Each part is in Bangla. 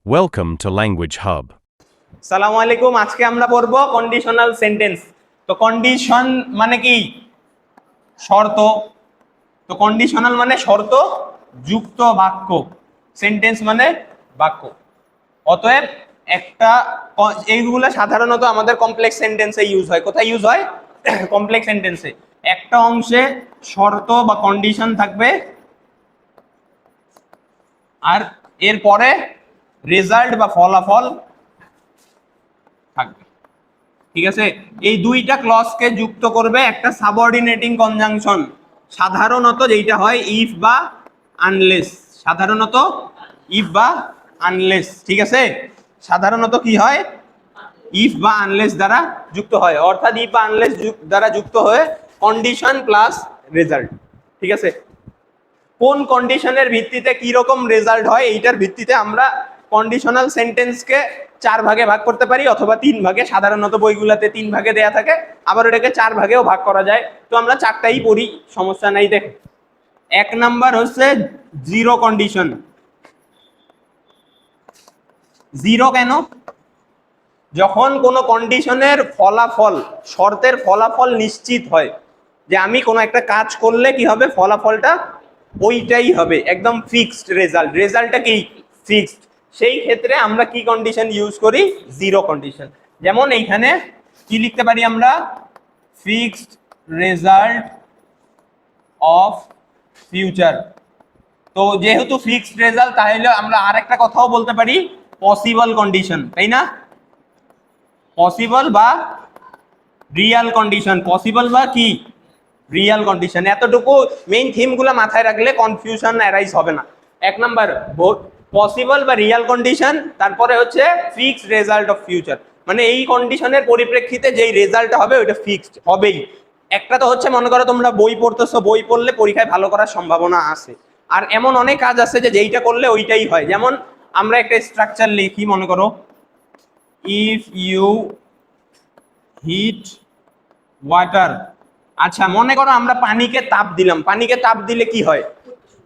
Welcome to Language Hub. সালামু আলাইকুম। আজকে আমরা পড়ব কন্ডিশনাল সেন্টেন্স। তো কন্ডিশন মানে কি? শর্ত। তো কন্ডিশনাল মানে শর্ত যুক্ত বাক্য, সেন্টেন্স মানে বাক্য। অতএব একটা এইগুলো সাধারণত আমাদের কমপ্লেক্স সেন্টেন্সে ইউজ হয়। কোথায় ইউজ হয়? কমপ্লেক্স সেন্টেন্সে। একটা অংশে শর্ত বা কন্ডিশন থাকবে, আর এরপরে রেজাল্ট বা ফলাফল থাকবে। ঠিক আছে, এই দুইটা ক্লজকে যুক্ত করবে একটা সাবঅর্ডিনেটিং কনজাংশন। সাধারণত যেটা হয় ইফ বা আনলেস। সাধারণত ইফ বা আনলেস। ঠিক আছে, সাধারণত কি হয়? ইফ বা আনলেস দ্বারা যুক্ত হয়, অর্থাৎ ইফ বা আনলেস দ্বারা যুক্ত হয়ে কন্ডিশন প্লাস রেজাল্ট। ঠিক আছে, কোন কন্ডিশনের ভিত্তিতে কি রকম রেজাল্ট হয় এইটার ভিত্তিতে আমরা কন্ডিশনাল সেন্টেন্সকে 4 ভাগে ভাগ করতে পারি অথবা 3 ভাগে। সাধারণত বইগুলোতে 3 ভাগে দেয়া থাকে, আবার এটাকে 4 ভাগেও ভাগ করা যায়। তো আমরা 4টাই পড়ি, সমস্যা নাই। দেখ, 1 নাম্বার হচ্ছে জিরো কন্ডিশন। জিরো কেন? যখন কোনো কন্ডিশনের ফলাফল, শর্তের ফলাফল নিশ্চিত হয়, যে আমি কোনো একটা কাজ করলে কি হবে, ফলাফলটা ওইটাই হবে, একদম ফিক্সড রেজাল্ট। রেজাল্টটা কি ফিক্সড, সেই ক্ষেত্রে আমরা কি কন্ডিশন ইউজ করি? Zero condition. যেমন এইখানে কি লিখতে পারি আমরা? Fixed result of future. তো যেহেতু ফিক্সড রেজাল্ট, তাহলে আমরা আরেকটা কথাও বলতে পারি, পসিবল কন্ডিশন, তাই না? পসিবল বা রিয়াল কন্ডিশন। পসিবল বা কি রিয়াল কন্ডিশন। এতটুকু মেইন থিমগুলো মাথায় রাখলে কনফিউশন অ্যারাইজ হবে না। 1 নাম্বার পসিবল বা রিয়াল কন্ডিশন, তারপরে হচ্ছে ফিক্সড রেজাল্ট অফ ফিউচার। মানে এই কন্ডিশনের পরিপ্রেক্ষিতে যেই রেজাল্ট হবে ওইটা ফিক্সড হবেই। একটা তো হচ্ছে, মনে করো তোমরা বই পড়তেছো, বই পড়লে পরীক্ষায় ভালো করার সম্ভাবনা আছে। আর এমন অনেক কাজ আছে যে যেইটা করলে ওইটাই হয়। যেমন আমরা একটা স্ট্রাকচার লিখি, মনে করো ইফ ইউ হিট ওয়াটার। আচ্ছা, মনে করো আমরা পানিকে তাপ দিলাম। পানিকে তাপ দিলে কি হয়?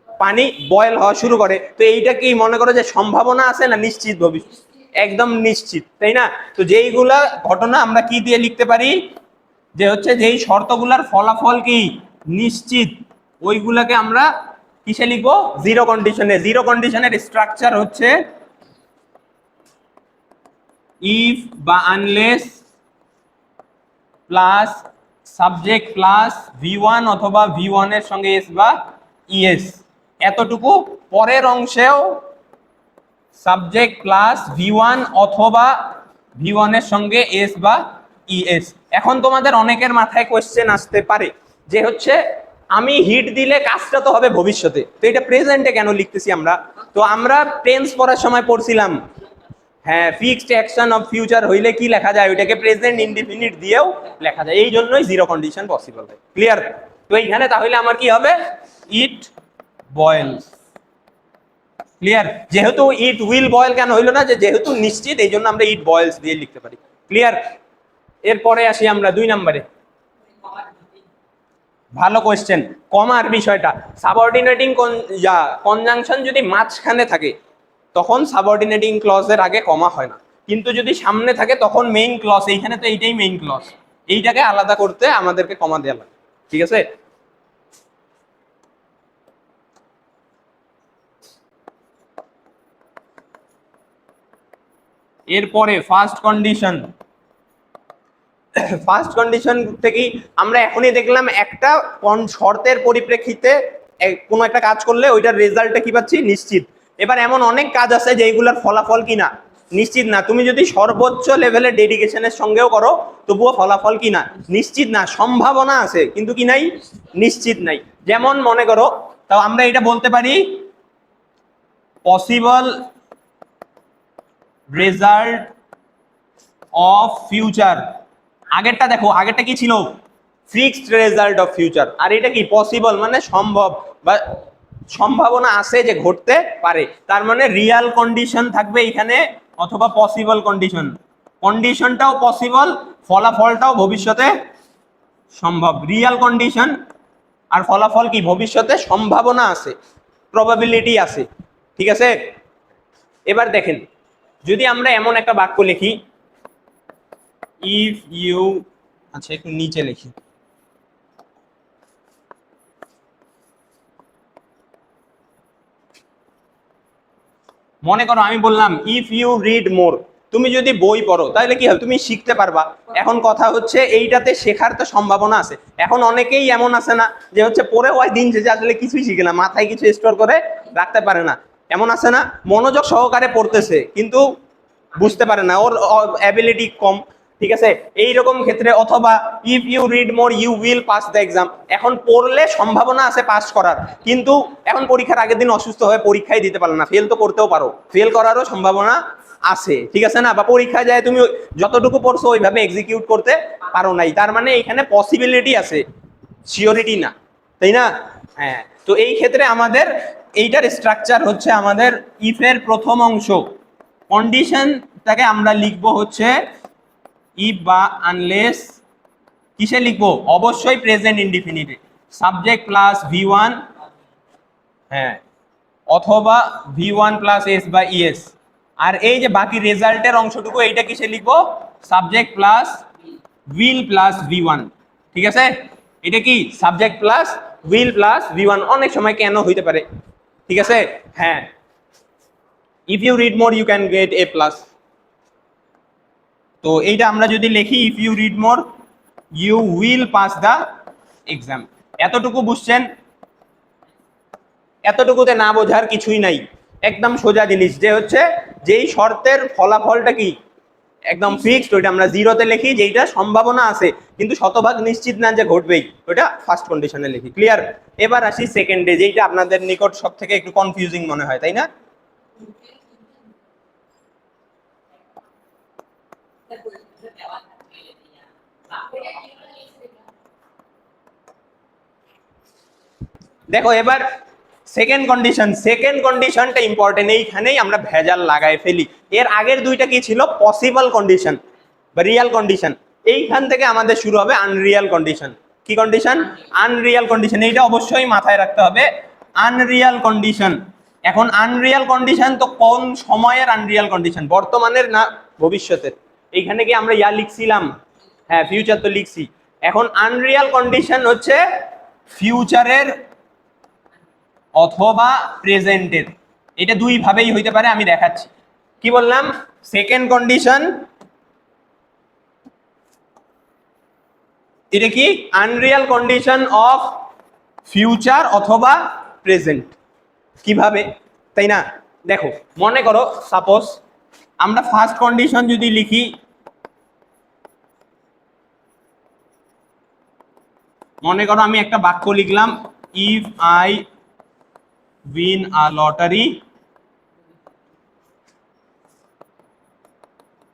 পানি বয়েল হওয়া শুরু করে। তো এইটা কি মনে করো যে সম্ভাবনা আছে না নিশ্চিত ভবিষ্যৎ? একদম নিশ্চিত, তাই না? তো যেইগুলা ঘটনা আমরা কি দিয়ে লিখতে পারি, যে হচ্ছে যেই শর্তগুলার ফলাফল কি নিশ্চিত, ওইগুলাকে আমরা কিসে লিখবো? জিরো কন্ডিশনে। জিরো কন্ডিশনের স্ট্রাকচার হচ্ছে ইফ বা unless plus subject plus V1 অথবা V1 এর সঙ্গে এস বা ইএস। এতটুকু। পরের অংশেও সাবজেক্ট প্লাস V1 অথবা V1 এর সঙ্গে এস বা ইএস। এখন তোমাদের অনেকের মাথায় কোয়েশ্চেন আসতে পারে যে হচ্ছে আমি হিট দিলে কাজটা তো হবে ভবিষ্যতে, তো এটা প্রেজেন্টে কেন লিখতেছি আমরা? তো আমরা টেন্স পড়ার সময় পড়ছিলাম, হ্যাঁ, ফিক্সড অ্যাকশন অফ ফিউচার হইলে কি লেখা যায়? ওইটাকে প্রেজেন্ট ইনডিফিনিট দিয়েও লেখা যায়। এই জন্যই জিরো কন্ডিশন পসিবল হয়। ক্লিয়ার? তো এইখানে তাহলে আমার কি হবে? ইট বয়েলস। ক্লিয়ার? যেহেতু ইট উইল বয়েল কেন হইলো না, যে যেহেতু নিশ্চিত, এই জন্য আমরা ইট বয়েলস দিয়ে লিখতে পারি। ক্লিয়ার? এরপরে আসি আমরা 2 নম্বরে। ভালো কোয়েশ্চেন। কমার বিষয়টা, সাবঅর্ডিনেটিং কনজাংশন যদি মাঝখানে থাকে তখন সাবঅর্ডিনেটিং ক্লজের আগে কমা হয় না, কিন্তু যদি সামনে থাকে তখন মেইন ক্লজ। এইখানে তো এইটাই মেইন ক্লজ, এইটাকে আলাদা করতে আমাদেরকে কমা দেওয়া লাগে। ঠিক আছে, এরপরে ফার্স্ট কন্ডিশন। ফার্স্ট কন্ডিশন থেকেই আমরা এখনই দেখলাম একটা শর্তের পরিপ্রেক্ষিতে কোনো একটা কাজ করলে ওইটার রেজাল্টটা কি পাচ্ছি? নিশ্চিত। এবার এমন অনেক কাজ আছে যেগুলোর ফলাফল কি না, নিশ্চিত না। তুমি যদি সর্বোচ্চ লেভেলের ডেডিকেশনের সঙ্গেও করো, তবুও ফলাফল কি না, নিশ্চিত না। সম্ভাবনা আছে কিন্তু কি নাই, নিশ্চিত নাই। যেমন মনে করো, তাও আমরা এটা বলতে পারি পসিবল রেজাল্ট অফ ফিউচার। আগেরটা দেখো, আগেরটা কি ছিল? Fixed result of future. আর এটা কি? পসিবল, মানে সম্ভব বা সম্ভাবনা আছে যে ঘটতে পারে। তার মানে রিয়াল কন্ডিশন থাকবে এখানে অথবা পসিবল কন্ডিশন। কন্ডিশনটাও পসিবল, ফলাফলটাও ভবিষ্যতে সম্ভব। রিয়াল কন্ডিশন আর ফলাফল কি? ভবিষ্যতে সম্ভাবনা আছে, প্রবাবিলিটি আছে। ঠিক আছে, এবার দেখেন যদি আমরা এমন একটা বাক্য লিখি, ইফ ইউ, আচ্ছা একটু নিচে লিখি, মনে করো আমি বললাম ইফ ইউ রিড মোর, তুমি যদি বই পড়ো তাহলে কি হবে, তুমি শিখতে পারবা। এখন কথা হচ্ছে এইটাতে শেখার তো সম্ভাবনা আছে। এখন অনেকেই এমন আছে না যে হচ্ছে পড়ে ওই দিন শেষে আসলে কিছুই শিখে না, মাথায় কিছু স্টোর করে রাখতে পারে না, এমন আছে না, মনোযোগ সহকারে পড়তেছে কিন্তু বুঝতে পারে না, ওর অ্যাবিলিটি কম, ঠিক আছে, এইরকম ক্ষেত্রে। অথবা if you read more you will pass the exam, এখন পড়লে সম্ভাবনা আছে পাস করার, কিন্তু এখন পরীক্ষার আগের দিন অসুস্থ হয়ে পরীক্ষাই দিতে পারো না, ফেল তো করতেও পারো, ফেল করারও সম্ভাবনা আছে, ঠিক আছে না, বা পরীক্ষায় যায় তুমি যতটুকু পড়ছো ওইভাবে এক্সিকিউট করতে পারো নাই, তার মানে এখানে পসিবিলিটি আছে, সিওরিটি না, তাই না? হ্যাঁ, তো এই ক্ষেত্রে আমাদের এইটার স্ট্রাকচার হচ্ছে, আমাদের ইফের প্রথম অংশ কন্ডিশনটাকে আমরা লিখবো হচ্ছে ইফ বা আনলেস, কিসে লিখবো, অবশ্যই প্রেজেন্ট ইনডিফিনিটে, সাবজেক্ট প্লাস ভি1, হ্যাঁ, অথবা ভি1 প্লাস এস বা ইএস। আর এই যে বাকি রেজাল্টের অংশটুকু এইটা কিসে লিখবো, subject plus will plus V one, ঠিক আছে, এটা কি subject plus will plus V one, অনেক সময় কেন হইতে পারে, ঠিক আছে। হ্যাঁ, if you read more you can get A plus, তো এইটা আমরা যদি লিখি if you read more you will pass the exam, এতটুকু বুঝছেন? এতটুকুতে না বোঝার কিছুই নাই, একদম সোজা জিনিস, যে হচ্ছে যেই শর্তের ফলাফলটা কি একদম ফিক্সড, ওইটা আমরা জিরোতে লিখি, যেইটা সম্ভাবনা আছে কিন্তু শতভাগ নিশ্চিত না যে ঘটবেই, ওইটা ফার্স্ট কন্ডিশনে লিখি। ক্লিয়ার? এবার আসি সেকেন্ডে, যেইটা আপনাদের নিকট সব থেকে একটু কনফিউজিং মনে হয়, তাই না? দেখো এবার সেকেন্ড কন্ডিশনটা ইম্পর্টেন্ট, এইখানেই আমরা ভেজাল লাগাই ফেলি। এর আগের দুইটা কি ছিল, পসিবল কন্ডিশন বা রিয়াল কন্ডিশন, এইখান থেকে আমাদের শুরু হবে আনরিয়াল কন্ডিশন। কি কন্ডিশন? আনরিয়াল কন্ডিশন, এইটা অবশ্যই মাথায় রাখতে হবে, আনরিয়াল কন্ডিশন। এখন আনরিয়াল কন্ডিশন তো কোন সময়ের আনরিয়াল কন্ডিশন, বর্তমানের না ভবিষ্যতের? এইখানে কি আমরা ইয়া লিখছিলাম? হ্যাঁ, ফিউচার তো লিখছি। এখন আনরিয়াল কন্ডিশন হচ্ছে ফিউচারের অথবা প্রেজেন্টের, এটা দুই ভাবেই হইতে পারে, আমি দেখাচ্ছি। কি বললাম? সেকেন্ড কন্ডিশন, এটা কি আনরিয়াল কন্ডিশন অফ ফিউচার অথবা প্রেজেন্ট। কিভাবে, তাই না? দেখো মনে করো সাপোজ আমরা ফার্স্ট কন্ডিশন যদি লিখি, মনে করো আমি একটা বাক্য লিখলাম, if I win a lottery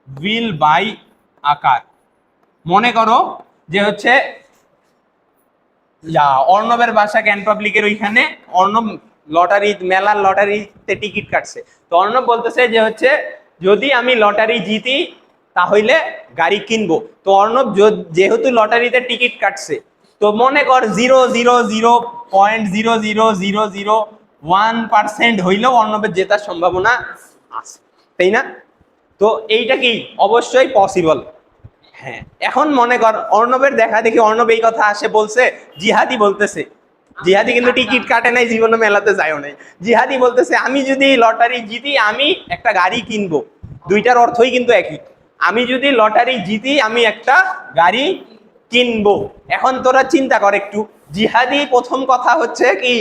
will buy a car. মনে করো যে হচ্ছে অর্ণবের বাসা ক্যান পাবলিকের ওইখানে, অর্ণব লটারি, মেলার লটারিতে টিকিট কাটছে, তো অর্ণব বলতেছে যে হচ্ছে যদি আমি লটারি জিতি তাহলে গাড়ি কিনবো। তো অর্ণব যেহেতু লটারিতে টিকিট কাটছে, তো মনে কর 0.0000001% হইলেও অর্ণবের জেতার সম্ভাবনা আছে, তাই না? তো এইটা কি অবশ্যই পসিবল। হ্যাঁ, এখন মনে কর অর্ণবের দেখা দেখি অর্ণব এই কথা আসে বলছে, জিহাদি বলতেছে, জিহাদি কিন্তু টিকিট কাটে নাই, জীবনে মেলাতে যায়ও নাই, জিহাদি বলতেছে আমি যদি লটারি জিতি আমি একটা গাড়ি কিনবো। দুইটার অর্থই কিন্তু একই, আমি যদি লটারি জিতি আমি একটা গাড়ি কিনবো। এখন তোরা চিন্তা কর একটু, জিহাদি প্রথম কথা হচ্ছে কি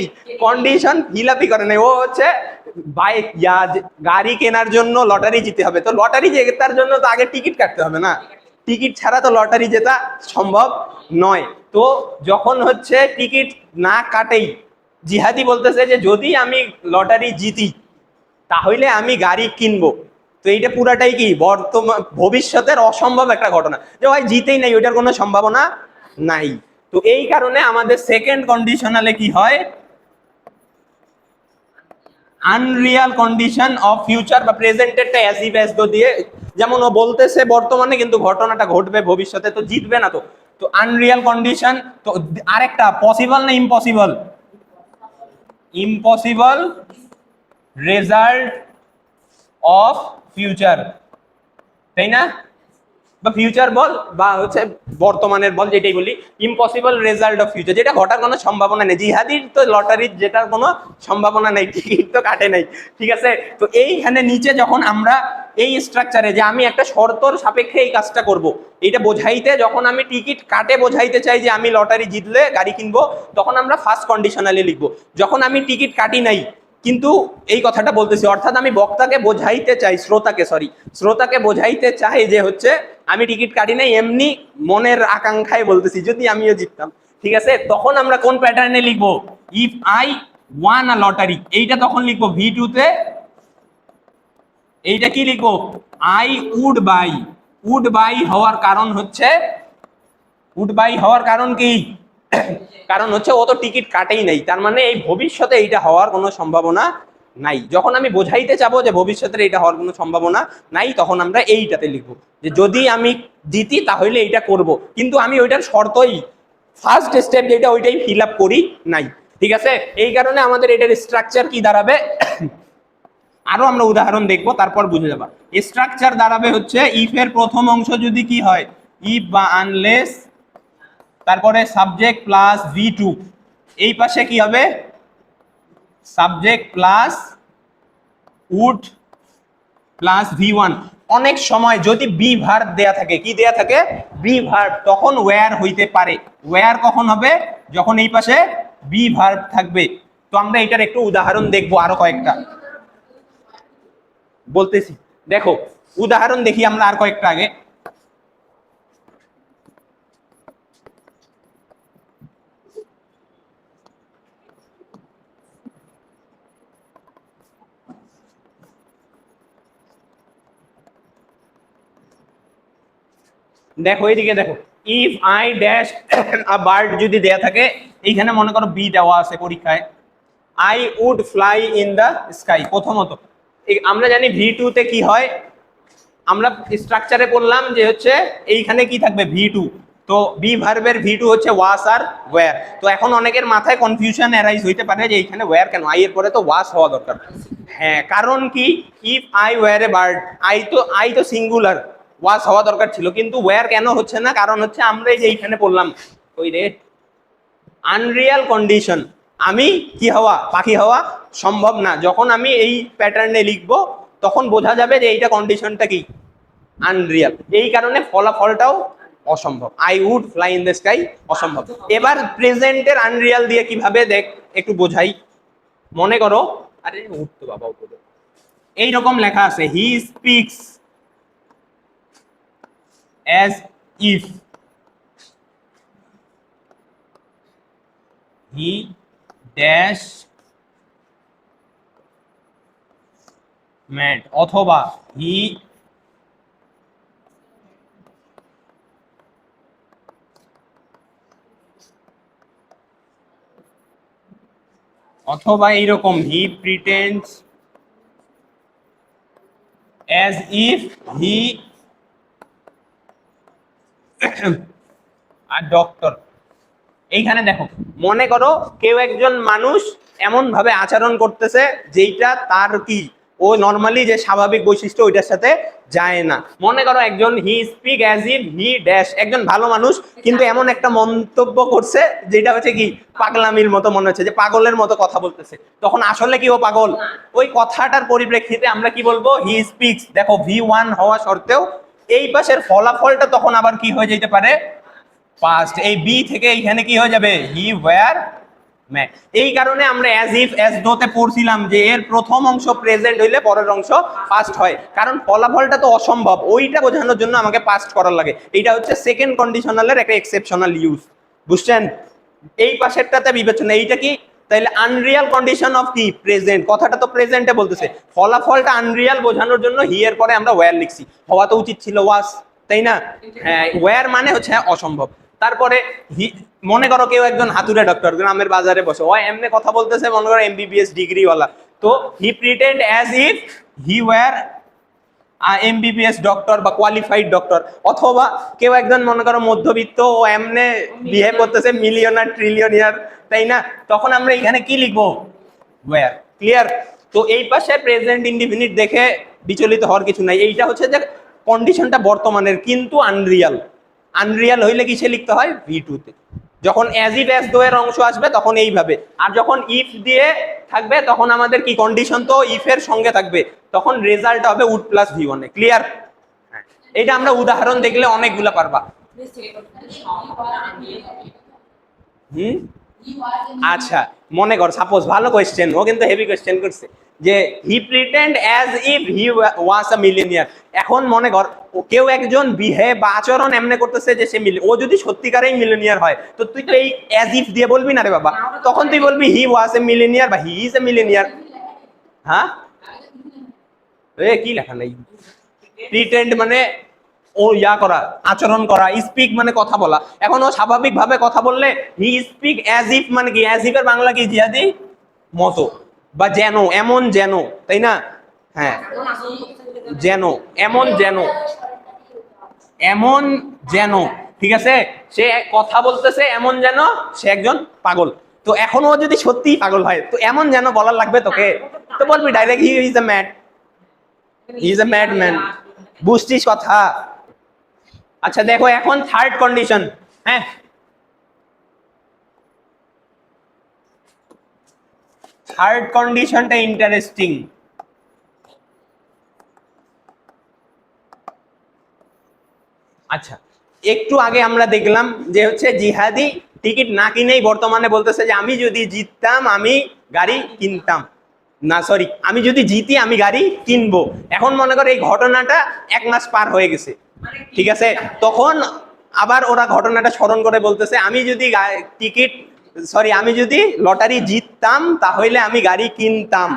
কন্ডিশন ফিলাপই করে নাই, ও হচ্ছে বাইক গাড়ি কেনার জন্য লটারি জিতে হবে, তো লটারি জেতার জন্য তো আগে টিকিট কাটতে হবে না, টিকিট ছাড়া তো লটারি জেতা সম্ভব নয়। তো যখন হচ্ছে টিকিট না কাটেই জিহাদি বলতেছে যে যদি আমি লটারি জিতি তাহলে আমি গাড়ি কিনবো। তো এইটা পুরাটাই কি বর্তমান ভবিষ্যতের অসম্ভব একটা ঘটনা, যে ভাই জিতেই নাই, ওইটার কোনো সম্ভাবনা নাই। তো এই কারণে আমাদের সেকেন্ড কন্ডিশনালে কি হয়, আনরিয়াল কন্ডিশন অফ ফিউচার বা প্রেজেন্টেরটা অ্যাজ ইফ অ্যাজ দো দিয়ে, যেমন ও বলতেছে বর্তমানে কিন্তু ঘটনাটা ঘটবে ভবিষ্যতে, তো জিতবে না। তো তো আনরিয়াল কন্ডিশন। তো আরেকটা পসিবল না impossible result অফ ফিউচার, তাই না? বা ফিউচার বল বা হচ্ছে বর্তমানের বল, যেটাই বলি, ইম্পসিবল রেজাল্ট অফ ফিউচার, যেটা ঘটার কোনো সম্ভাবনা নেই। জিহাদির তো লটারির যেটার কোনো সম্ভাবনা নেই, টিকিট তো কাটে নাই, ঠিক আছে? তো এইখানে নিচে যখন আমরা এই স্ট্রাকচারে যে আমি একটা শর্তর সাপেক্ষে এই কাজটা করব, এইটা বোঝাইতে যখন আমি টিকিট কাটে বোঝাইতে চাই যে আমি লটারি জিতলে গাড়ি কিনবো, তখন আমরা ফার্স্ট কন্ডিশনালে লিখবো। যখন আমি টিকিট কাটি নাই কিন্তু এই কথাটা বলতেছি, অর্থাৎ আমি বক্তাকে বোঝাইতে চাই, শ্রোতাকে বোঝাইতে চাই যে হচ্ছে আমি টিকিট কাটি নাই, এমনি মনের আকাঙ্ক্ষায় বলতেছি যদি আমিও জিততাম, ঠিক আছে? তখন আমরা কোন প্যাটার্নে লিখবো? If I one a lottery, এইটা তখন লিখবো V2 তে। এইটা কি লিখবো? আই উড বাই হওয়ার কারণ হচ্ছে, উড বাই হওয়ার কারণ কি? কারণ হচ্ছে ও তো টিকিট কাটেই নাই, তার মানে এই ভবিষ্যতে এইটা হওয়ার কোনো সম্ভাবনা নাই। যখন আমি বোঝাইতে চাবো যে ভবিষ্যতে এইটা হওয়ার কোনো সম্ভাবনা নাই, তখন আমরা এইটাতে লিখবো যে যদি আমি জিতি তাহলে এইটা করব, কিন্তু আমি ওইটার শর্তই ফার্স্ট স্টেপ যেটা ওইটাই ফিল আপ করি নাই, ঠিক আছে? এই কারণে আমাদের এটার স্ট্রাকচার কি দাঁড়াবে, আরো আমরা উদাহরণ দেখবো তারপর বুঝে যাবা। স্ট্রাকচার দাঁড়াবে হচ্ছে ইফ এর প্রথম অংশ যদি কি হয়, ইফ বা আনলেস, তারপরে সাবজেক্ট প্লাস V2, এই পাশে কি হবে? Subject plus would plus V1। অনেক সময় যদি বি ভার্ব দেয়া থাকে, কি দেয়া থাকে? বি ভার্ব, তখন ওয়্যার হইতে পারে। ওয়্যার কখন হবে? যখন এই পাশে বি ভার্ব থাকবে। তো আমরা এটার একটু উদাহরণ দেখবো, আরো কয়েকটা বলতেছি। দেখো উদাহরণ দেখি আমরা আর কয়েকটা আগে। দেখো এইদিকে দেখো, if I dash a bird যদি দেয়া থাকে, এইখানে মনে করো বি দেওয়া আছে পরীক্ষায়, I would fly in the sky. প্রথমত আমরা জানি V2 তে কি হয়, আমরা স্ট্রাকচারে পড়লাম যে হচ্ছে এইখানে কি থাকবে? V2। তো বি ভার্বের V2 হচ্ছে ওয়াস আর ওয়্যার। তো এখন অনেকের মাথায় কনফিউশন অ্যারাইজ হইতে পারে যে এইখানে ওয়্যার কেন, আই এর পরে তো ওয়াস হওয়া দরকার। হ্যাঁ, কারণ কি? If I were a bird, I তো সিঙ্গুলার, ওয়াস হওয়া দরকার ছিল, কিন্তু ওয়্যার কেন হচ্ছে না? কারণ হচ্ছে আমরা এই যে এইখানে পড়লাম, ওই রে আনরিয়াল কন্ডিশন, আমি কি হওয়া? পাখি হওয়া সম্ভব না। যখন আমি এই প্যাটার্নে লিখবো তখন বোঝা যাবে যে এইটা কন্ডিশনটা কি? আনরিয়াল। এই কারণে ফলাফলটাও অসম্ভব। I would fly in the sky অসম্ভব। এবার প্রেজেন্টের আনরিয়াল দিয়ে কিভাবে দেখ একটু বোঝাই। মনে করো, আরে উঠতো বাবা, উপরে এইরকম লেখা আছে, he speaks as if he dash mad, অথবা হি অথবা এইরকম, he pretends as if he are doctor. এইখানে দেখো, মনে করো কেউ একজন মানুষ এমন ভাবে আচরণ করতেছে যেইটা তার কি, ও নর্মালি যে স্বাভাবিক বৈশিষ্ট্য ওইটার সাথে যায় না। মনে করো একজন he speak as if he dash, একজন ভালো মানুষ কিন্তু এমন একটা মন্তব্য করছে যেটা হচ্ছে কি পাগলামির মতো, মনে হচ্ছে যে পাগলের মতো কথা বলতেছে, তখন আসলে কি ও পাগল? ওই কথাটার পরিপ্রেক্ষিতে আমরা কি বলবো? He speaks. দেখো V1 হওয়া সত্ত্বেও এই পাশের ফলাফলটা তখন আবার কি হয়ে যেতে পারে? পাস্ট। এই বি থেকে এইখানে কি হয়ে যাবে? হি ওয়্যার ম্যাড। এই কারণে আমরা অ্যাজ ইফ অ্যাজ দোতে পড়ছিলাম যে এর প্রথম অংশ প্রেজেন্ট হইলে পরের অংশ পাস্ট হয়, কারণ ফলাফলটা তো অসম্ভব, ওইটা বোঝানোর জন্য আমাকে পাস্ট করার লাগে। এইটা হচ্ছে সেকেন্ড কন্ডিশনালের একটা এক্সেপশনাল ইউজ, বুঝছেন? এই পাশেরটাতে বিবেচনা, এইটা কি তাইলে আনরিয়াল কন্ডিশন অফ কি? প্রেজেন্ট। কথাটা তো প্রেজেন্টে বলতেছে, ফলাফলটা আনরিয়াল বোঝানোর জন্য হি এর পরে আমরা ওয়্যার লিখছি, হওয়া তো উচিত ছিল ওয়াজ, তাই না? হ্যাঁ, ওয়্যার মানে হচ্ছে অসম্ভব। তারপরে মনে করো কেউ একজন হাতুড়ে ডক্টর গ্রামের বাজারে বসে, ও এমনি কথা বলতেছে, মনে করো MBBS ডিগ্রিওয়ালা, তো he pretend as if he were MBBS doctor বা কোয়ালিফাইড ডক্টর। অথবা কেউ একজন মনে করো মধ্যবিত্ত, ও এমনে বিহেভ করতেছে মিলিয়নার ট্রিলিয়নিয়ার, তাই না? তখন আমরা এখানে কি লিখবো? ওয়্যার। ক্লিয়ার? তো এই পাশে প্রেজেন্ট ইনডিফিনিট দেখে বিচলিত হওয়ার কিছু নাই। এইটা হচ্ছে যে কন্ডিশনটা বর্তমানের কিন্তু আনরিয়াল। আনরিয়াল হইলে কিসে লিখতে হয়? V2 তে। যখন অ্যাজ ইফ অ্যাজ দো এর অংশ আসবে তখন এইভাবে, আর যখন ইফ দিয়ে থাকবে তখন আমাদের কি কন্ডিশন তো ইফ এর সঙ্গে থাকবে, তখন রেজাল্ট হবে would plus V1 A. Clear? এটা আমরা উদাহরণ দেখলে অনেকগুলা পারবা। হুম, আচ্ছা মনে কর সাপোজ, ভালো কোয়েশ্চেন, ও কিন্তু হেভি কোয়েশ্চেন করছে যে he pretend as if he was a millionaire. এখন মনে কর কেউ একজন বিহেভ বা আচরণ এমনি করতেছে যে সে ও যদি সত্যিকারেই মিলিয়নিয়ার হয়, তো তুই তো এই অ্যাজ ইফ দিয়ে বলবি না রে বাবা, তখন তুই বলবি হি ওয়াজ এ মিলিয়নিয়ার বা হি ইজ এ মিলিয়নিয়ার। হ্যাঁ, এ কি লেখা নাই? প্রিটেন্ড মানে ও ইয়া করা, আচরণ করা, স্পিক মানে কথা বলা। এখন ও স্বাভাবিক ভাবে কথা বললে হি স্পিক অ্যাজ ইফ মানে কি? অ্যাজ ইফ এর বাংলা কি? জিহাদি মতো বা যেন, এমন যেন, তাই না? হ্যাঁ, যেন, এমন যেন, এমন যেন, ঠিক আছে? সে কথা বলতেছে এমন যেন সে একজন পাগল। তো এখন ও যদি সত্যিই পাগল হয় তো এমন যেন বলার লাগবে তোকে, তো বলবি direct he is a mad, he is a mad man. বুঝছিস কথা? আচ্ছা দেখো এখন থার্ড কন্ডিশন। হ্যাঁ, থার্ড কন্ডিশনটা ইন্টারেস্টিং। আচ্ছা, একটু আগে আমরা দেখলাম যে হচ্ছে জিহাদি টিকিট না কিনেই বর্তমানে বলতেছে যে আমি যদি জিততাম আমি গাড়ি কিনতাম, না সরি, আমি যদি জিতি আমি গাড়ি কিনবো। এখন মনে করো এই ঘটনাটা 1 মাস পার হয়ে গেছে, ঠিক আছে? তখন আবার ওরা ঘটনাটা স্মরণ করে বলতেছে আমি যদি টিকিট সরি আমি যদি লটারি জিততাম তাহলে আমি গাড়ি কিনতাম।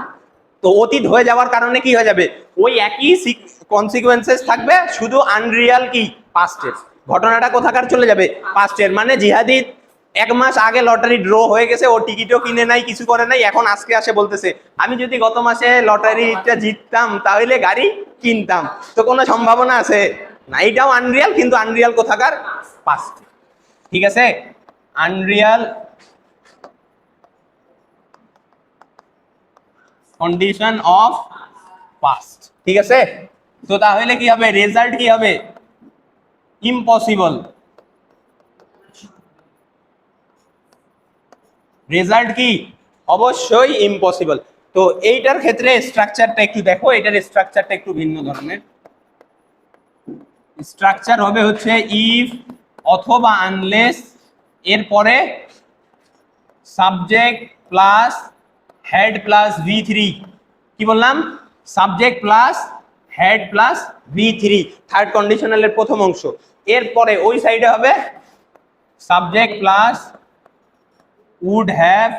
তো অতীত হয়ে যাওয়ার কারণে কি হয়ে যাবে? ওই একই কনসিকুয়েন্সেস থাকবে, শুধু আনরিয়াল কি পাস্টের। ঘটনাটা কোথাকার চলে যাবে? পাস্টের। মানে জিহাদি 1 মাস আগে লটারি ড্র হয়ে গেছে, ও টিকিটও কিনে নাই, কিছু করে নাই, এখন আজকে আসে বলতেছে আমি যদি গত মাসে লটারিটা জিততাম তাহলে গাড়ি কিনতাম। তো কোনো সম্ভাবনা আছে না। এটাও আনরিয়াল, কিন্তু আনরিয়াল কোথাকার? পাস্ট। ঠিক আছে, আনরিয়াল কন্ডিশন অফ পাস্ট। ঠিক আছে, তো তাহলে কি হবে? রেজাল্ট কি হবে? ইম্পসিবল। রেজাল্ট কি? অবশ্যই ইম্পসিবল। তো এইটার ক্ষেত্রে স্ট্রাকচারটা একটু দেখো, এটার স্ট্রাকচারটা একটু ভিন্ন ধরনের। স্ট্রাকচার হবে হচ্ছে ইফ অথবা আনলেস, এরপরে subject plus had plus V3। কি বললাম? Subject plus had plus V3, third কন্ডিশনালের প্রথম অংশ। এরপরে ওই সাইডে হবে subject plus would have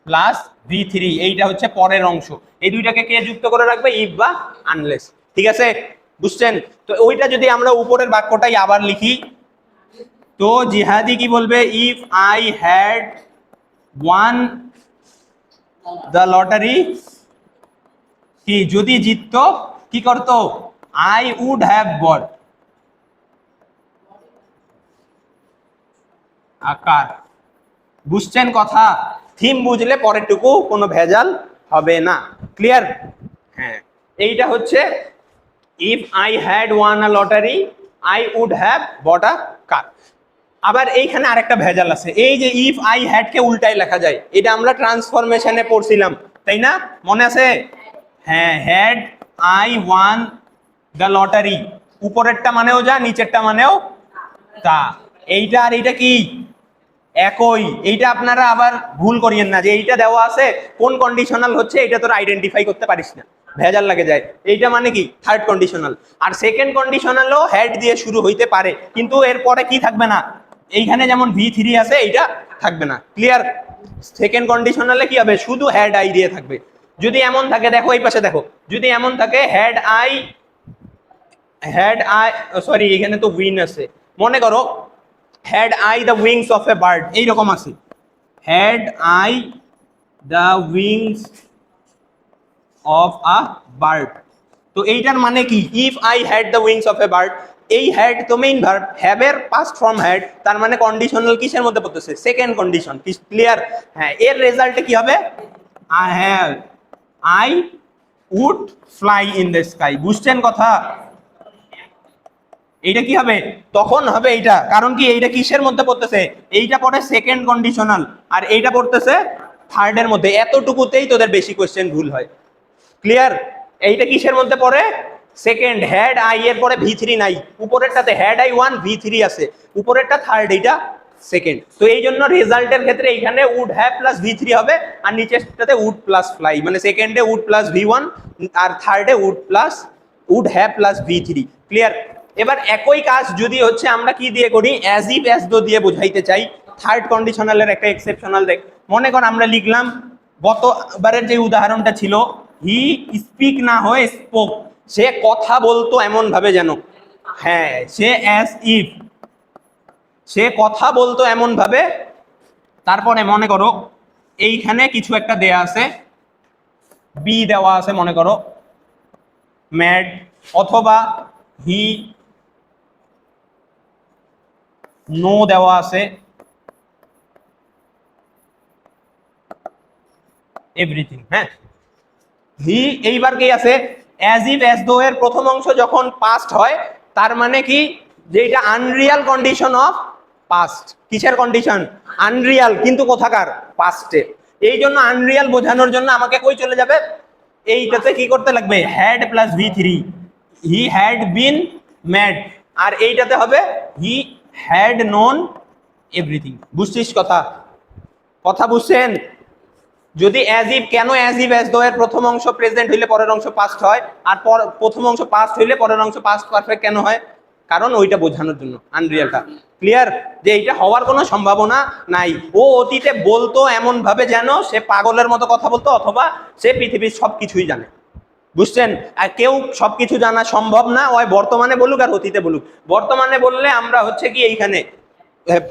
plus V3, এইটা হচ্ছে পরের অংশ। এই দুইটাকে কে যুক্ত করে রাখবে? ইফ বা আনলেস। ঠিক আছে, বুঝছেন? তো ওইটা যদি আমরা উপরের বাক্যটাই আবার লিখি, তো জিহাদি কি বলবে? If I had one the lottery, কি যদি জিততো কি করতো? আই উড হ্যাভ বট আকার। বুঝছেন কথা? থিম বুঝলে পরেরটুকু কোনো ভেজাল হবে না। ক্লিয়ার? হ্যাঁ, এইটা হচ্ছে if I had won a lottery I would have bought a car. আবার এইখানে আরেকটা ভেজাল আছে, এই যে ইফ আই হ্যাড কে উল্টাই লেখা যায়, এটা আমরা ট্রান্সফরমেশনে পড়ছিলাম, তাই না? মনে আছে? হ্যাঁ, had I one the lottery, উপরেরটা মানেও যা, নিচেরটা মানেও তা। এইটা আর এইটা কি একই? এইটা আপনারা আবার ভুল করিয়েন না যে এইটা দেওয়া আছে কোন কন্ডিশনাল হচ্ছে এটা তোরা আইডেন্টিফাই করতে পারিস না, ভেজাল লাগে যায়। এইটা মানে কি? Third conditional. আর সেকেন্ড কন্ডিশনালও হেড দিয়ে শুরু হইতে পারে, কিন্তু এরপরে কি থাকবে না? এইখানে যেমন V3 আছে এইটা থাকবে না। ক্লিয়ার? সেকেন্ড কন্ডিশনালে কি হবে? শুধু হেড আই দিয়ে থাকবে। যদি এমন থাকে, দেখো এই পাশে দেখো, যদি এমন থাকে হেড আই সরি এখানে তো উইন আছে, মনে করো had I the wings of a bird, এইরকম আছে, had I the wings of a bird. তো এইটার মানে কি? If I had the wings of a bird, এই হ্যাড তো মেইন ভার্ব, হ্যাভ এর পাস্ট ফর্ম হ্যাড, তার মানে কন্ডিশনাল কিসের মধ্যে পড়তেছে? Second condition. ক্লিয়ার? হ্যাঁ, এর রেজাল্টে কি হবে? I have I would fly in the sky. বুঝছেন কথা? এইটা কি হবে? তখন হবে এইটা, কারণ কি এইটা কিসের মধ্যে পড়তেছে? এইটা পড়ে সেকেন্ড কন্ডিশনাল, আর এইটা পড়তেছে থার্ডের মধ্যে। এতটুকুতেই তোদের বেশি কোশ্চেন ভুল হয়। ক্লিয়ার? এইটা কিসের মধ্যে পড়ে? সেকেন্ড। হ্যাড আই এর পরে ভি থ্রি নাই, উপরেরটাতে had I one V three আছে, উপরেরটা থার্ড, এইটা সেকেন্ড। তো এই জন্য রেজাল্টের ক্ষেত্রে এইখানে would have plus V three হবে, আর নিচেরটাতে উড প্লাস ফ্লাই, মানে সেকেন্ডে উড প্লাস ভি ওয়ান আর থার্ডে would have plus V three. Clear? এবার একই কাজ যদি হচ্ছে আমরা কি দিয়ে করি, অ্যাজ ইফ অ্যাজ দো দিয়ে বোঝাইতে চাই, থার্ড কন্ডিশনালের একটা এক্সেপশনাল দেখ। মনে কর আমরা লিখলাম, গতবারের যে উদাহরণটা ছিল, হি স্পিক না হয়ে স্পোক, সে কথা বলতো এমন ভাবে যেন, হ্যাঁ সে অ্যাজ ইফ, সে কথা বলতো এমন ভাবে। তারপরে মনে করো এইখানে কিছু একটা দেয়া আছে, বি দেওয়া আছে, মনে করো ম্যাড, অথবা হি নো দেওয়া আছে, এভরিথিং। হ্যাঁ, হি এইবার কি আছে, অ্যাজ ইফ অ্যাজ দো এর প্রথম অংশ যখন পাস্ট হয়, তার মানে কি যে এটা আনরিয়াল কন্ডিশন অফ পাস্ট। কিসের কন্ডিশন? আনরিয়াল, কিন্তু কোথাকার? পাস্টে। এই জন্য আনরিয়াল বোঝানোর জন্য আমাকে কই চলে যাবে, এইটাতে কি করতে লাগবে, had plus V three, he had been mad, আর এইটাতে হবে হি হ্যাড নোন এভরিথিং। বুঝছিস কথা? কথা বুঝছেন? যদি অ্যাজ ইফ, কেন অ্যাজ ইফ অ্যাজ দো এর প্রথম অংশ প্রেজেন্ট হইলে পরের অংশ পাস্ট হয়, আর প্রথম অংশ পাস্ট হইলে পরের অংশ পাস্ট পারফেক্ট কেন হয়? কারণ ওইটা বোঝানোর জন্য, আনরিয়ালটা। ক্লিয়ার? যে এইটা হওয়ার কোনো সম্ভাবনা নাই। ও অতীতে বলতো এমন ভাবে যেন সে পাগলের মতো কথা বলতো, অথবা সে পৃথিবীর সবকিছুই জানে। বুঝছেন? আর কেউ সবকিছু জানা সম্ভব না, ওই বর্তমানে বলুক আর অতীতে বলুক। বর্তমানে বললে আমরা হচ্ছে কি এইখানে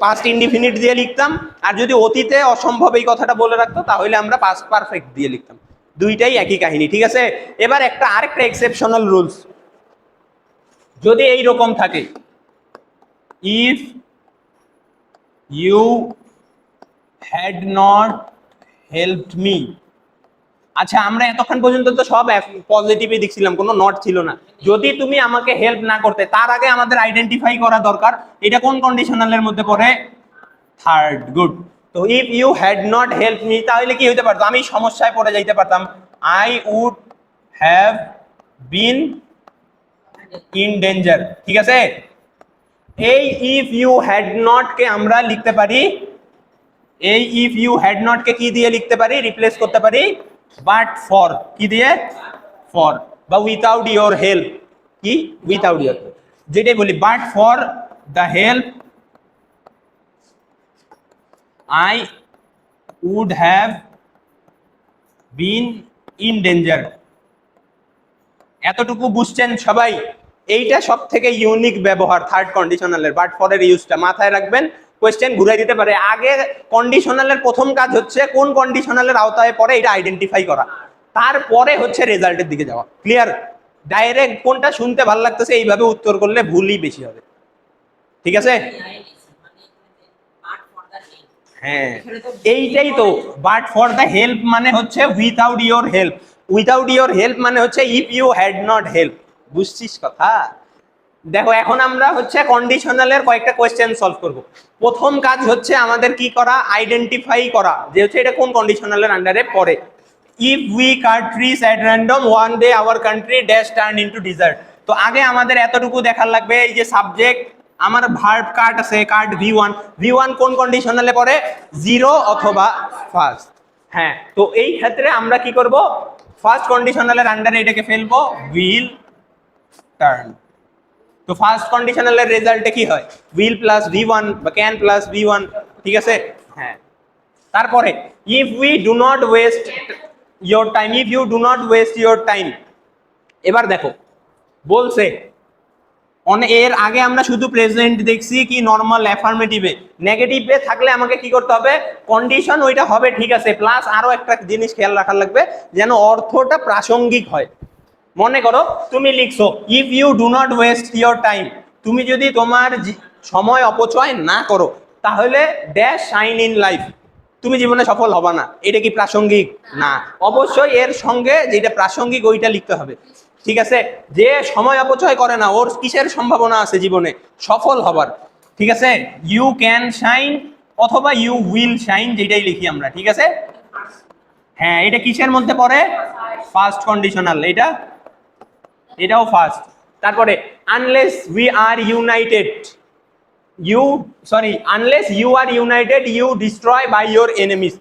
পাস্ট ইনডিফিনিট দিয়ে লিখতাম, আর যদি অতীতে অসম্ভব এই কথাটা বলে রাখতো তাহলে আমরা পাস্ট পারফেক্ট দিয়ে লিখতাম। দুইটাই একই কাহিনী, ঠিক আছে? এবার আরেকটা এক্সেপশনাল রুলস, যদি এই রকম থাকে, if you had not helped me. আচ্ছা, আমরা এতক্ষণ পর্যন্ত তো সব পজিটিভই দেখছিলাম, কোনো নট ছিল না। যদি তুমি আমাকে হেল্প না করতে, তার আগে আমাদের আইডেন্টিফাই করা দরকার এটা কোন কন্ডিশনালের মধ্যে পড়ে, থার্ড। গুড। তো if you had not help me, তাহলে কি হইতে পারতো, আমি সমস্যায় পড়ে যাইতে পারতাম, I would have been in danger. ঠিক আছে? এই ইফ ইউ হ্যাড নট কে আমরা লিখতে পারি, এই ইফ ইউ হ্যাড নট কে কি দিয়ে লিখতে পারি, রিপ্লেস করতে পারি বাট ফর। কি দিয়ে? ফর। বা উইথাউট ইওর হেল্প, কি উইথাউট ইওর, যেটাই বলি, but for the help I would have been in danger. এতটুকু বুঝছেন সবাই? এইটা সব থেকে ইউনিক ব্যবহার থার্ড কন্ডিশনালের, বাট ফরের ইউজটা মাথায় রাখবেন, কোয়েশ্চেন ঘুরাই দিতে পারে। আগে কন্ডিশনালের প্রথম কাজ হচ্ছে কোন কন্ডিশনালের আওতায় পড়ে এটা আইডেন্টিফাই করা, তারপরে হচ্ছে রেজাল্টের দিকে যাওয়া। ক্লিয়ার? ডাইরেক্ট কোনটা শুনতে ভালো লাগতেছে এইভাবে উত্তর করলে ভুলই বেশি হবে। ঠিক আছে? হ্যাঁ, এইটাই তো, বাট ফর দ্য হেল্প মানে হচ্ছে without your help, without your help মানে হচ্ছে if you had not help. বুঝছিস কথা? দেখো, এখন আমরা হচ্ছে কন্ডিশনালের কয়েকটা কোয়েশ্চেন সলভ করব। প্রথম কাজ হচ্ছে আমাদের কি করা, আইডেন্টিফাই করা যে হচ্ছে এটা কোন কন্ডিশনালের আন্ডারে পড়ে। If we cut trees at random one day our country dash turn into desert. তো আগে আমাদের এতটুকু দেখার লাগবে, এই যে সাবজেক্ট আমার ভার্ব কাট আছে, কাট ভি1, ভি1 কোন কন্ডিশনালে পড়ে, জিরো অথবা ফার্স্ট। হ্যাঁ, তো এই ক্ষেত্রে আমরা কি করব, ফার্স্ট কন্ডিশনালের আন্ডারে এটাকে ফেলবো, উইল টার্ন। তো ফার্স্ট কন্ডিশনালের রেজাল্টে কি হয়, উইল প্লাস ভি1 বা ক্যান প্লাস ভি1। ঠিক আছে? হ্যাঁ, তারপরে if we do not waste your time, if you do not waste your time. এবার দেখো বলছে, এর আগে আমরা শুধু প্রেজেন্ট দেখছি কি নরমাল অ্যাফার্মেটিভে, নেগেটিভে থাকলে আমাকে কি করতে হবে, কন্ডিশন ওইটা হবে ঠিক আছে, প্লাস আরো একটা জিনিস খেয়াল রাখার লাগবে যেন অর্থটা প্রাসঙ্গিক হয়। মনে করো তুমি লিখছো if you do not waste your time, তুমি যদি তোমার সময় অপচয় না করো তাহলে ড্যাশ শাইন ইন লাইফ। তুমি জীবনে সফল হবা না। এটা কি প্রাসঙ্গিক? না। অবশ্যই এর সঙ্গে যেটা প্রাসঙ্গিক ওইটা লিখতে হবে, ঠিক আছে? যে সময় অপচয় করে না ওর কিসের সম্ভাবনা আছে জীবনে সফল হবার, ঠিক আছে? ইউ ক্যান শাইন অথবা ইউ উইল শাইন, যেটাই লিখি আমরা, ঠিক আছে? হ্যাঁ, এটা কিসের মধ্যে পড়ে? First conditional. এটাও ফার্স্ট। তারপরে unless we are united, unless you are united you destroy by your enemies.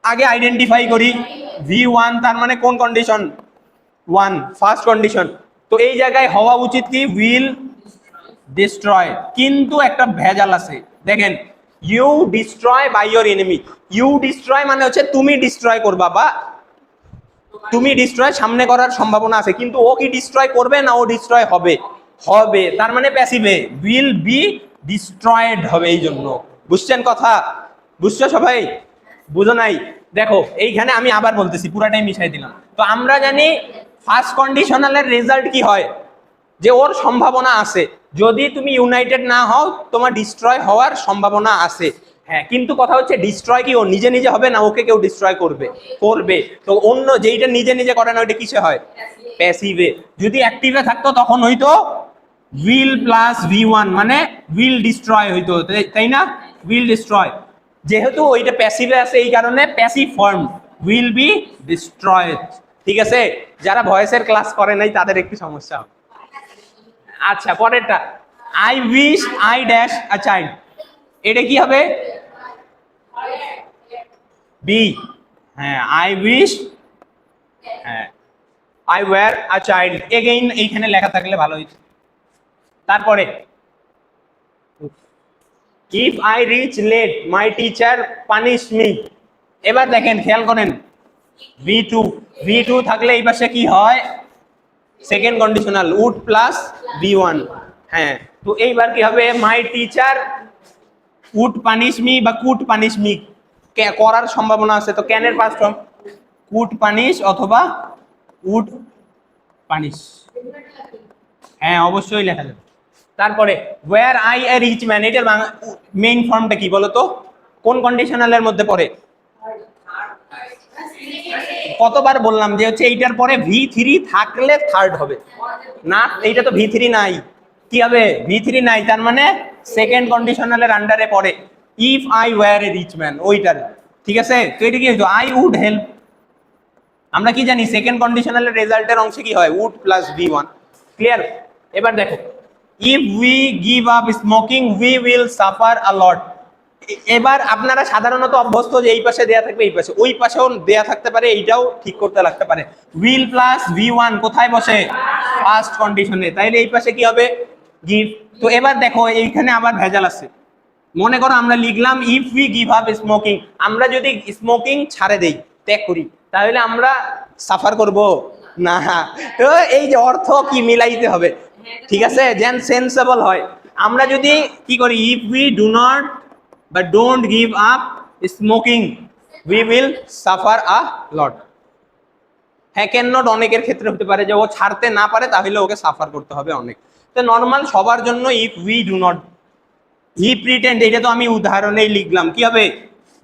আগে আইডেন্টিফাই করি V1 তার মানে কোন কন্ডিশন? 1, first condition. তো এই জায়গায় হওয়া উচিত কি? উইল ডিস্ট্রয়, কিন্তু একটা ভেজাল আছে দেখেন, you destroy by your enemy. You destroy মানে হচ্ছে তুমি ডিস্ট্রয় করবা বা তুমি ডিস্ট্রয় সামনে করার সম্ভাবনা আছে, কিন্তু ও কি ডিস্ট্রয় করবে না ও ডিস্ট্রয় হবে? হবে, তার মানে প্যাসিভে উইল বি ডিস্ট্রয়েড হবে। এই জন্য বুঝছেন কথা? বুঝছো সবাই? বুঝো নাই? দেখো এইখানে আমি আবার বলতেছি, পুরাটাই মিশাই দিলাম। তো আমরা জানি ফার্স্ট কন্ডিশনালের রেজাল্ট কি হয়, যে ওর সম্ভাবনা আছে, যদি তুমি ইউনাইটেড না হও তোমার ডিস্ট্রয় হওয়ার সম্ভাবনা আছে। হ্যাঁ, কিন্তু কথা হচ্ছে ডিস্ট্রয় কি ও নিজে নিজে হবে না ওকে কেউ ডিস্ট্রয় করবে? করবে। তো অন্য যেইটা নিজে নিজে করে না ওইটা কিসে হয়? প্যাসিভে। যদি অ্যাক্টিভে থাকতো তখন হইতো উইল প্লাস V1 মানে উইল ডিস্ট্রয় হইতো, তাই না? Will destroy. যেহেতু ওইটা প্যাসিভে আছে এই কারণে passive form will be destroyed, ঠিক আছে? যারা ভয়েসের ক্লাস করে নাই তাদের একটু সমস্যা হবে। আচ্ছা, পরেরটা I wish I dash a child, এটা কি হবে? বি। হ্যাঁ, আই উইশ, হ্যাঁ I were a child. Again এইখানে লেখা থাকলে ভালো হইতো। তারপরে if I reach late my teacher punish me. এবার দেখেন, খেয়াল করেন, V2 থাকলে এই পাশে কি হয়? Second conditional would plus V1। হ্যাঁ, তো এইবার কি হবে? My teacher would punish me বা কুড পানিশ মি করার সম্ভাবনা আছে, তো ক্যানের পাস্ট ফর্ম কুড পানিশ অথবা উড পানিশ। হ্যাঁ, অবশ্যই লেখা যাবে। তারপরে were I a rich man, এটার মেইন ফর্মটা কি বলতো? কোন কন্ডিশনালের মধ্যে পড়ে? কতবার বললাম যে হচ্ছে এইটার পরে V3 থাকলে থার্ড হবে না, এইটা তো V3 নাই, কি হবে? V3 নাই, তার মানে সেকেন্ড কন্ডিশনালের আন্ডারে পড়ে if I were a rich man, ওইটার, ঠিক আছে? তো এটা কি হইতো? I would help. আমরা কি জানি সেকেন্ড কন্ডিশনালের রেজাল্টের অংশে কি হয়? Would plus V1। ক্লিয়ার? এবার দেখো, if we give up smoking we will suffer a lot. এবার আপনারা সাধারণত অভ্যস্ত যে এই পাশে দেয়া থাকবে, এই পাশে, ওই পাশেও দেয়া থাকতে পারে, এইটাও ঠিক করতে লাগতে পারে। উইল প্লাস V1 কোথায় বসে? ফার্স্ট কন্ডিশনে, তাইলে এই পাশে কি হবে? গিভ। তো এবার দেখো এইখানে আবার ভেজাল আছে। মনে করো আমরা লিখলাম if we give up smoking, আমরা যদি স্মোকিং ছাড়ে দেই, ত্যাগ করি, তাহলে আমরা সাফার করব না। তো এই যে অর্থ কি মিলাইতে হবে, ঠিক আছে, যেন সেন্সেবল হয়। আমরা যদি কি করি, ইফ উই ডু নট বা don't give up smoking we will suffer a lot. হ্যাঁ, ক্যান নট অনেকের ক্ষেত্রে হতে পারে যে ও ছাড়তে না পারে, তাহলে ওকে সাফার করতে হবে অনেক। তো নর্মাল সবার জন্য if we do not. He pretend, এটা তো আমি উদাহরণেই লিখলাম, কি হবে?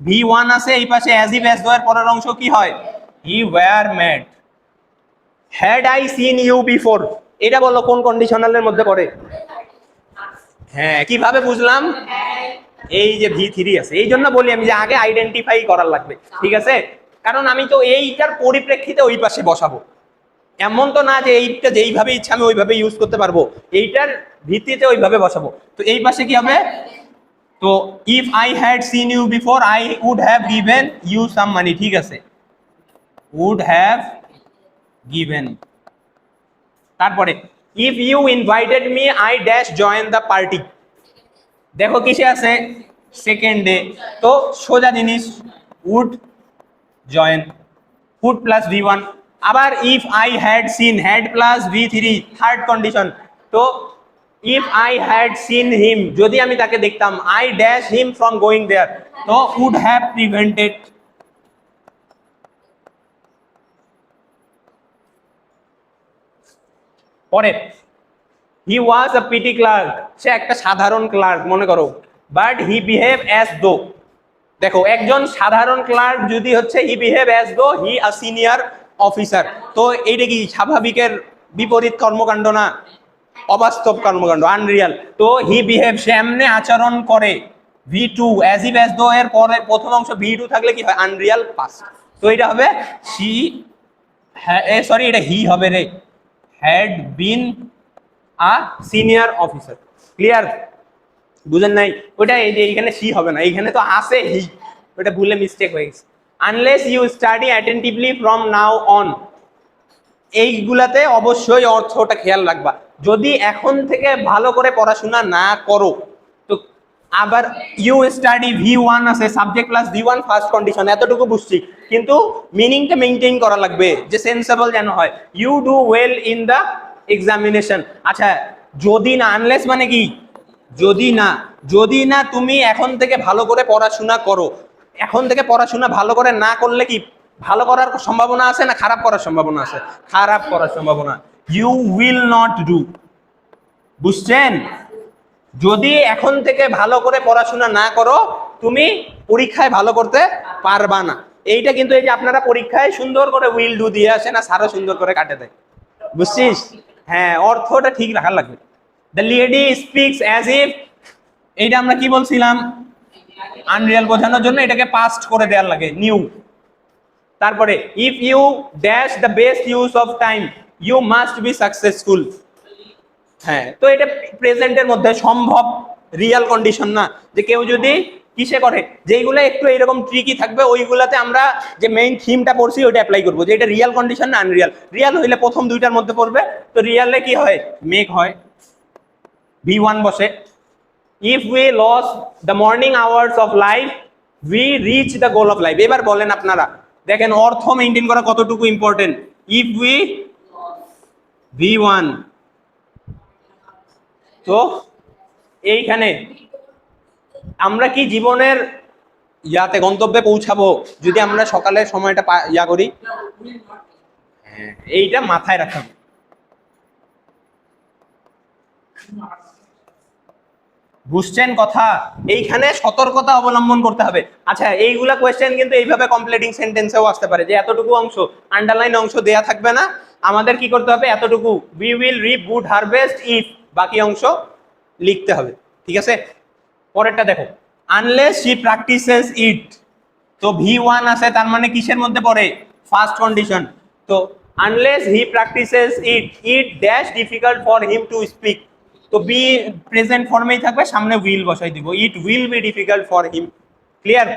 V1 আছে এই পাশে, অ্যাজ ইফ অ্যাজ এর পরের অংশ কি হয়? He were mad. Had I seen you before, এটা বলো কোন কন্ডিশনালের মধ্যে পড়ে? হ্যাঁ, কিভাবে বুঝলাম? এই যে V3 আছে, এই জন্য বলি আমি যে আগে আইডেন্টিফাই করার লাগবে, ঠিক আছে? কারণ আমি তো এইটার পরিপ্রেক্ষিতে ওই পাশে বসাবো, এমন তো না যে এইটা যেইভাবে ইচ্ছা আমি ওইভাবে ইউজ করতে পারবো, এইটার ভিত্তিতে ওইভাবে বসাবো। তো এই পাশে কি হবে? তো if I had seen you before I would have given you some money, ঠিক আছে? Would have given. তারপরে if you invited me I dash join the party. দেখো কিসে আছে? সেকেন্ডে। তো সোজা জিনিস, would join, would plus V1। আবার if I had seen, had plus V3, third condition. তো if I had seen him, যদি আমি তাকে দেখতাম, I dash him from going there, তো উড হ্যাভ প্রিভেন্টেড। পরে হি ওয়াজ আ পিটি ক্লার্ক, সে একটা সাধারণ ক্লার্ক মনে করো, but he behave as though, দেখো একজন সাধারণ ক্লার্ক যদি হচ্ছে হি বিহেভ অ্যাজ দো হি আ সিনিয়র অফিসার, তো এইটা কি স্বাভাবিকের বিপরীত কর্মকাণ্ড না, অবাস্তব কর্মকাণ্ড, আনরিয়াল। তো হি বিহেভ সে এমনি আচরণ করে, V two as if as though এর পরে প্রথম অংশ ভি টু থাকলে কি হয়, আনরিয়াল পাস্ট। তো এটা হবে সি, সরি এটা হি হবে রে, had been a senior officer. Clear? বুঝেন নাই? ওটা এই যে এইখানে সি হবে না, এইখানে তো আছে হি, ওটা ভুলে মিস্টেক হয়ে গেছে। Unless you study attentively from now on, এইগুলাতে অবশ্যই অর্থটা খেয়াল রাখবা। যদি এখন থেকে ভালো করে পড়াশোনা না করো, তো আবার ইউ স্টাডি ভি ওয়ান আছে, subject plus V one first condition, এতটুকু বুঝছি, কিন্তু মিনিংটা মেনটেন করা লাগবে, যে সেন্সেবল যেন হয়। You do well in the examination. আচ্ছা, যদি না, আনলেস মানে কি, যদি না তুমি এখন থেকে ভালো করে পড়াশোনা করো, এখন থেকে পড়াশোনা ভালো করে না করলে কি ভালো করার সম্ভাবনা আছে না খারাপ করার সম্ভাবনা আছে? খারাপ করার সম্ভাবনা। ইউ উইল নট ডু, বুঝছেন? যদি এখন থেকে ভালো করে পড়াশোনা না করো, তুমি পরীক্ষায় ভালো করতে পারবা না। এইটা কিন্তু এই যে আপনারা পরীক্ষায় সুন্দর করে উইল ডু দিয়ে আসে না, সারও সুন্দর করে কাটে দেয়, বুঝছিস? হ্যাঁ, অর্থটা ঠিক রাখার লাগবে। The lady speaks as if, এইটা আমরা কি বলছিলাম, আনরিয়াল বোঝানোর জন্য এটাকে পাস্ট করে দেওয়ার লাগে, নিউ। তারপরে if you dash the best use of time you must be successful. হ্যাঁ, তো এটা প্রেজেন্টের মধ্যে সম্ভব, রিয়াল কন্ডিশন না। যে কেউ যদি কিসে করে, যেইগুলো একটু এইরকম ট্রিকি থাকবে ওইগুলাতে আমরা যে মেইন থিমটা পড়ছি ওইটা অ্যাপ্লাই করবো, যে এটা রিয়াল কন্ডিশন না আনরিয়াল। রিয়াল হইলে প্রথম দুইটার মধ্যে পড়বে, তো রিয়ালে কি হয়, মেক হয়, ভি ওয়ান বসে। If we lose the morning hours of life we reach the goal of life. এবার বলেন আপনারা, দেখেন অর্থ মেনটেন করা কতটুকু important. If we V one, তো এইখানে আমরা কি জীবনের ইয়াতে গন্তব্যে পৌঁছাবো যদি আমরা সকালের সময়টা ইয়া করি? হ্যাঁ, এইটা মাথায় রাখতে হবে। বুঝছেন কথা? এইখানে সতর্কতা অবলম্বন করতে হবে। আচ্ছা, এইগুলা কোয়েশ্চেন কিন্তু এইভাবে কমপ্লিটিং সেন্টেন্সেও আসতে পারে, যে এতটুকু অংশ আন্ডারলাইন অংশ দেয়া থাকবে না, আমাদের কি করতে হবে, এতটুকু we will reap good harvest if, বাকি অংশ লিখতে হবে। ঠিক আছে? পরেরটা দেখো, আনলেস শি প্র্যাকটিসেস ইট, তো ভি ওয়ান আছে, তার মানে কিসের মধ্যে পড়ে, ফার্স্ট কন্ডিশন। তো unless he practices it it dash difficult for him to speak, তো বি প্রেজেন্ট ফর্মেই থাকবে, সামনে উইল বসাই দিব, it will be difficult for him. Clear?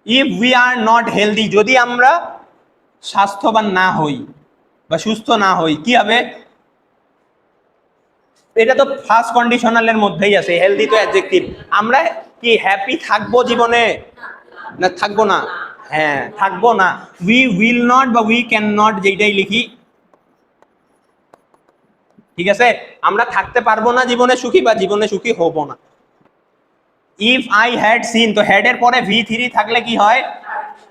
If we are not healthy, যদি আমরা স্বাস্থ্যবান না হই বা সুস্থ না হই, কি হবে? এটা তো ফার্স্ট কন্ডিশনালের মধ্যেই আছে, হেলদি তো অ্যাডজেক্টিভ। আমরা কি হ্যাপি থাকবো জীবনে না থাকবো না? হ্যাঁ, থাকবো না। উই উইল নট বা উই ক্যান নট, যেটাই লিখি, ঠিক আছে, আমরা থাকতে পারবো না জীবনে সুখী, বা জীবনে সুখী হব না। ইফ আই হ্যাড সিন, তো হ্যাড এর পরে ভি থ্রি থাকলে কি হয়,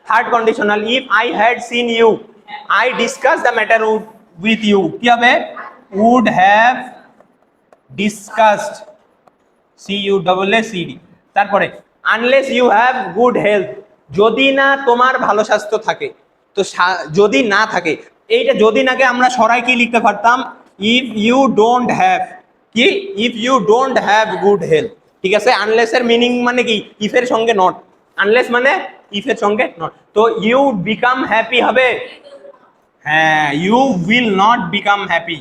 third conditional. If I had seen you I discuss the matter with you, কি হবে, উড হ্যাভ ডিসকাসড, CUSSED। তারপরে unless you have good health, যদি না তোমার ভালো স্বাস্থ্য থাকে, তো যদি না থাকে, এইটা যদি নাকে আমরা সরাই কি লিখতে পারতাম, ইফ ইউ ডোন্ট হ্যাভ, কি, if you don't have good health. ঠিক আছে? আনলেস এর মিনিং মানে কি, ইফের সঙ্গে নট, আনলেস মানে ইফের সঙ্গে নট। তো ইউ বিকাম হ্যাপি হবে, হ্যাঁ, you will not become happy,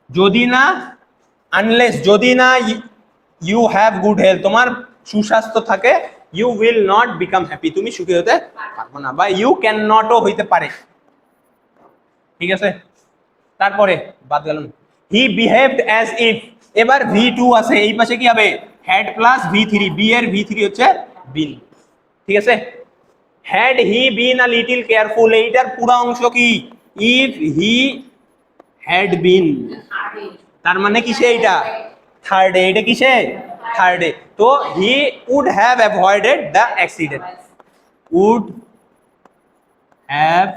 যদি না, আনলেস যদি না ইউ হ্যাভ গুড হেলথ, তোমার সুস্বাস্থ্য থাকে, you will not become happy, তুমি সুখী হতে পারবো না, বা ইউ ক্যান নটও হইতে পারে। ঠিক আছে? তারপরে বাদ গেল, হি বিহেভড অ্যাজ ইফ, এবার ভি টু আছে, এই পাশে কি হবে, had plus V three, B এর ভি থ্রি হচ্ছে বিন। ঠিক আছে? Had he been a little careful, এইটার পুরো অংশ কি, ইফ হি হ্যাড বিন, তার মানে কিসে, এইটা থার্ডে, এটা কিসে, থার্ডে। তো he would have avoided the accident, would have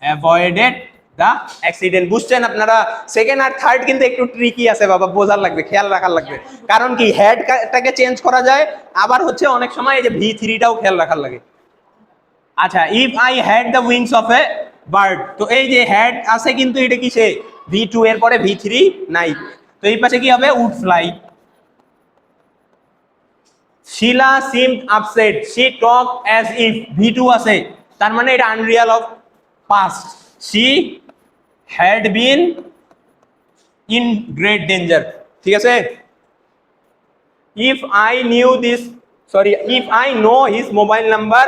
avoided the accident. বুঝছেন আপনারা? সেকেন্ড আর থার্ড কিন্তু একটু ট্রিকি আছে বাবা, বোঝার লাগবে, খেয়াল রাখার লাগবে। কারণ কি, হেডটাকে চেঞ্জ করা যায়, আবার হচ্ছে অনেক সময় এই যে V3টাও খেয়াল রাখার লাগে। আচ্ছা, if I had the wings of a bird, তো এই যে হেড আছে কিন্তু এটা কিসে, V2 এর পরে V3 নাই, তো এই পাশে কি হবে, would fly. Sheila seemed upset, she talk as if, V2 আছে, তার মানে এটা unreal of past. She had been in great danger, ঠিক আছে। If I knew this, sorry, if I know his mobile number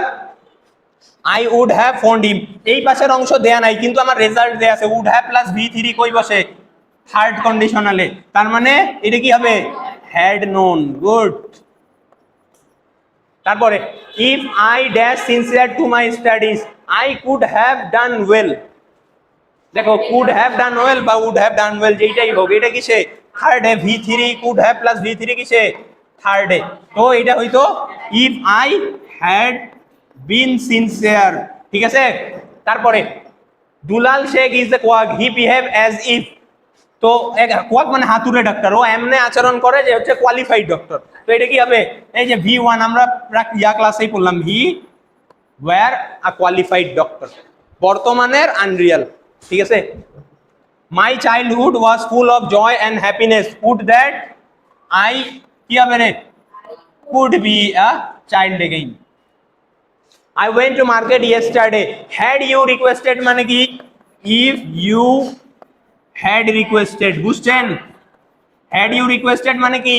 I would have phoned him. এই পাশের অংশ দেয়া নাই কিন্তু আমার রেজাল্ট দেয়া আছে, উড হ্যাভ প্লাস V3 কই বসে, থার্ড কন্ডিশনালে, তার মানে এটা কি হবে, হ্যাড নোন। গুড। তারপরে if I dash sincere to my studies I could have done well. দেখো, কুড হ্যাভ ডান ওয়েল বা উড হ্যাভ ডান ওয়েল যেটাই হোক, এটা কিসে, থার্ডে। V3 could have plus V3 কিসে, থার্ডে। তো এটা হইতো if I had been sincere, ঠিক আছে। তারপরে Dulal Sheikh is a quack, he behave as if, তো কোয়াক মানে হাতুড়ে ডাক্তার, ও এমনি আচরণ করে যে হচ্ছে কোয়ালিফাইড ডক্টর, তো এটা কি হবে, এই যে V1 আমরা ক্লাসেই পড়লাম, he were a qualified doctor, বর্তমানের আনরিয়াল, ঠিক আছে। My childhood was full of joy and happiness, would that I, কি হবে রে, could be a child again. I went to market yesterday. Had you requested মানে কি, if you had requested, বুঝছেন? Had you requested মানে কি,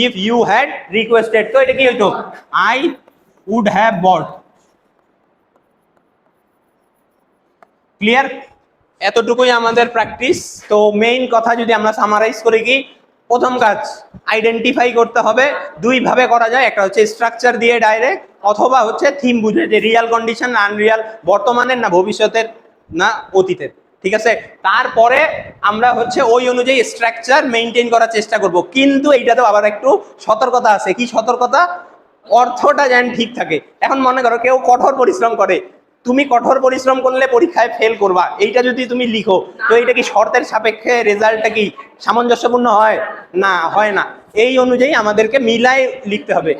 if you had requested, তো এটা কি হইতো, I would have bought। Clear? এতটুকুই আমাদের প্র্যাকটিস। তো মেইন কথা যদি আমরা সামারাইজ করি, কি প্রথম কাজ, আইডেন্টিফাই করতে হবে, দুই ভাবে করা যায়, একটা হচ্ছে স্ট্রাকচার দিয়ে ডাইরেক্ট, অথবা হচ্ছে থিম বুঝে, যে রিয়াল কন্ডিশন না আনরিয়াল, বর্তমানের না ভবিষ্যতের না অতীতের, ঠিক আছে। তারপরে আমরা হচ্ছে ওই অনুযায়ী স্ট্রাকচার মেইনটেইন করার চেষ্টা করব, কিন্তু এইটাতেও আবার একটু সতর্কতা আছে। কি সতর্কতা? অর্থটা যেন ঠিক থাকে। এখন মনে করো কেউ কঠোর পরিশ্রম করে, তুমি কঠোর পরিশ্রম করলে পরীক্ষায় ফেল করবা, এইটা যদি তুমি লিখো, তো এইটা কি শর্তের সাপেক্ষে রেজাল্টটা কি সামঞ্জস্যপূর্ণ হয়? না, হয় না। এই অনুযায়ী আমাদেরকে মিলাই লিখতে হবে।